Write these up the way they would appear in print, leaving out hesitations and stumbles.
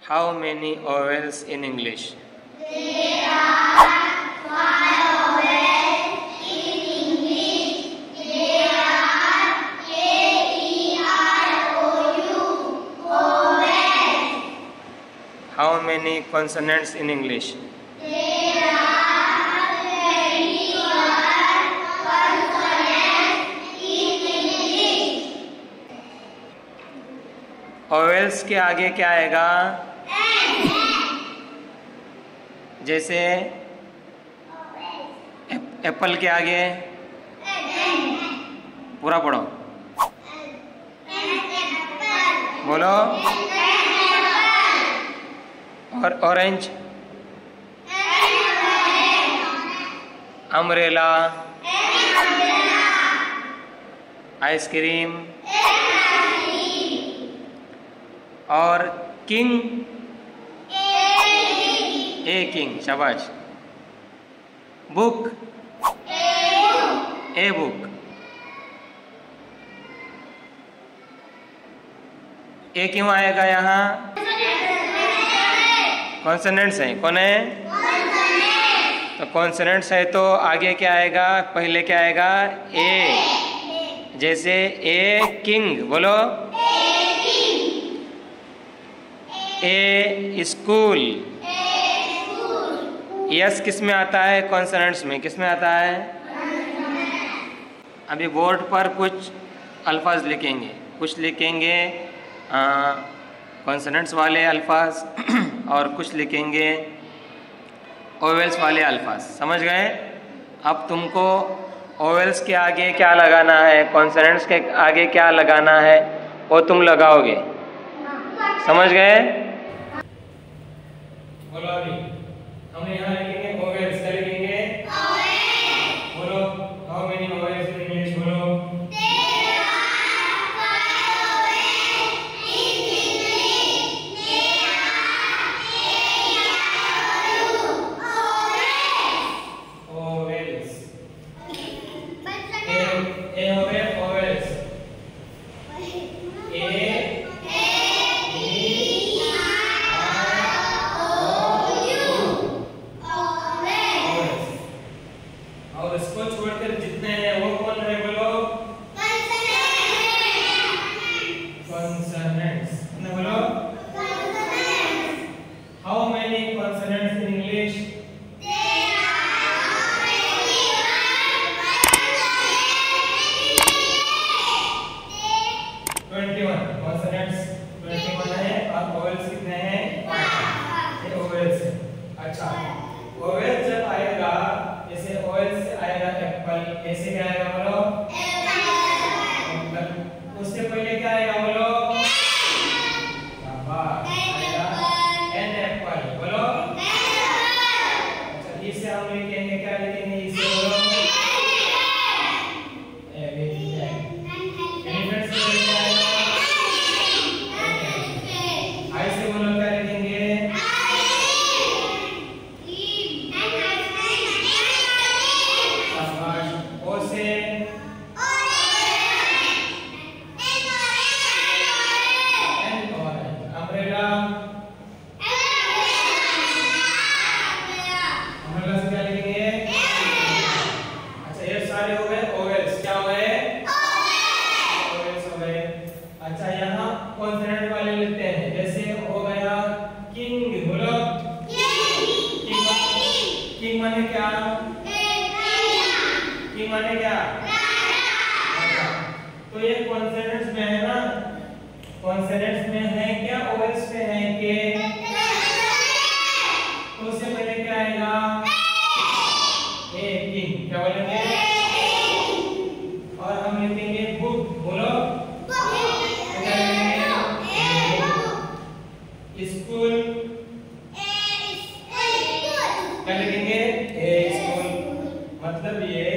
How many vowels in English? There are 5 vowels in English. There are A-E-I-O-U vowels. How many consonants in English? There are 21 consonants in English. vowels के आगे क्या आएगा? जैसे Apple के आगे पूरा पढ़ो, बोलो। और ऑरेंज, अम्ब्रेला, आइसक्रीम और किंग, ए किंग, शाबाश। Book, a book. ए क्यों आएगा यहाँ? कॉन्सोनेंट्स है। कौन है? तो कॉन्सोनेंट्स है तो आगे क्या आएगा? पहले क्या आएगा? ए। जैसे ए किंग, बोलो। ए स्कूल। यस किस में आता है? कॉन्सोनेंट्स में। किस में आता है? अभी बोर्ड पर कुछ अल्फाज लिखेंगे, कुछ लिखेंगे कॉन्सोनेंट्स वाले अल्फाज और कुछ लिखेंगे ओवेल्स वाले अल्फाज। समझ गए? अब तुमको ओवेल्स के आगे क्या लगाना है, कॉन्सोनेंट्स के आगे क्या लगाना है, वो तुम लगाओगे। समझ गए? बोलो अभी हम यहाँ लिखेंगे ओवेल्स। क्या लिखेंगे? बोलो how many vowels in English, बोलो। ऐसे क्या आएगा बोलो? उससे पहले क्या आएगा बोलो? एन एप्पल, बोलो। अच्छा, इसे हम लिखेंगे, क्या लिखेंगे इसे, बोलो? आई से बोलो, क्या लिखेंगे? अच्छा, यहाँ कॉन्सोनेंट वाले लिखते हैं। जैसे हो गया किंग, बोलो। किंग माने क्या? किंग माने क्या? अच्छा, तो ये कॉन्सोनेंट्स में है ना? कॉन्सोनेंट्स में है क्या? ओवेल्स में है के? तो उससे पहले क्या आएगा? A king. क्या बोलेंगे? और हम लिखेंगे बुक, बोलो। स्कूल, क्या लिखेंगे? ए स्कूल। मतलब ये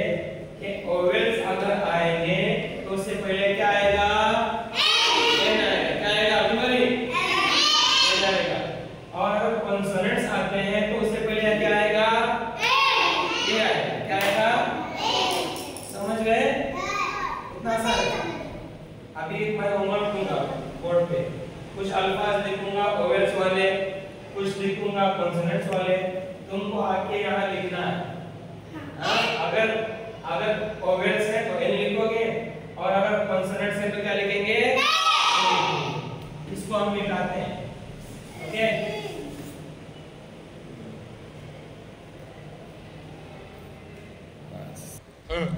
कि ओवेल्स अगर आएंगे तो उससे पहले क्या आएगा? एन आएगा। क्या आएगा? अभी एन आएगा। और अगर कॉन्सोनेंट्स आते हैं तो उससे पहले क्या आएगा? ए आएगा। क्या आएगा? समझ गए? इतना आसान है। अभी मैं होमवर्क दूंगा बोर्ड पे, कुछ अल्फाज लिखूंगा ओवेल्स वाले। कॉन्सोनेंट्स वाले तुमको आके यहाँ लिखना है। अगर ओवेल्स है तो एन लिखोगे और अगर कॉन्सोनेंट्स है तो क्या लिखेंगे? इसको हम मिटाते हैं। ओके,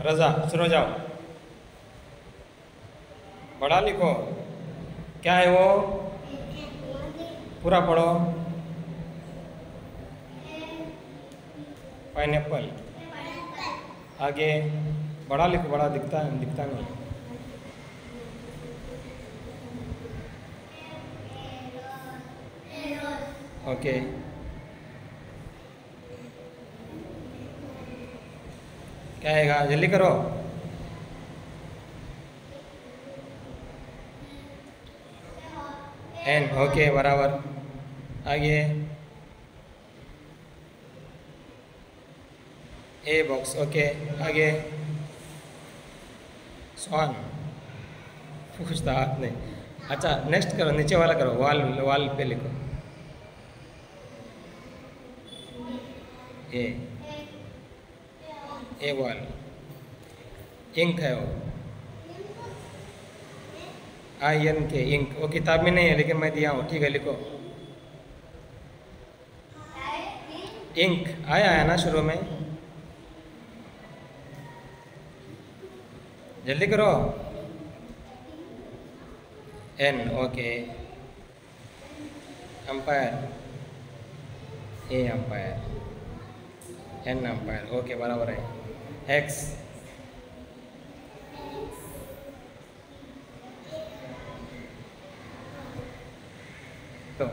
रजा सुनो जाओ, बड़ा लिखो। क्या है वो? पूरा पढ़ो। पाइनएप्पल। आगे बड़ा लिखो, बड़ा दिखता नहीं। ओके, क्या आएगा? जल्दी करो। एन। ओके, बराबर। आगे ए बॉक्स। ओके, आगे स्वान। पूछता हाथ नहीं। अच्छा, नेक्स्ट करो, नीचे वाला करो। वाल पे लिखो। ए वाल। इंक है वो, INK इंक। वो किताब में नहीं है लेकिन मैं दिया हूँ। ठीक है, लिखो। इंक आया है ना शुरू में? जल्दी करो। N। Okay, umpire. A umpire, N umpire. Okay, बराबर है। X। तो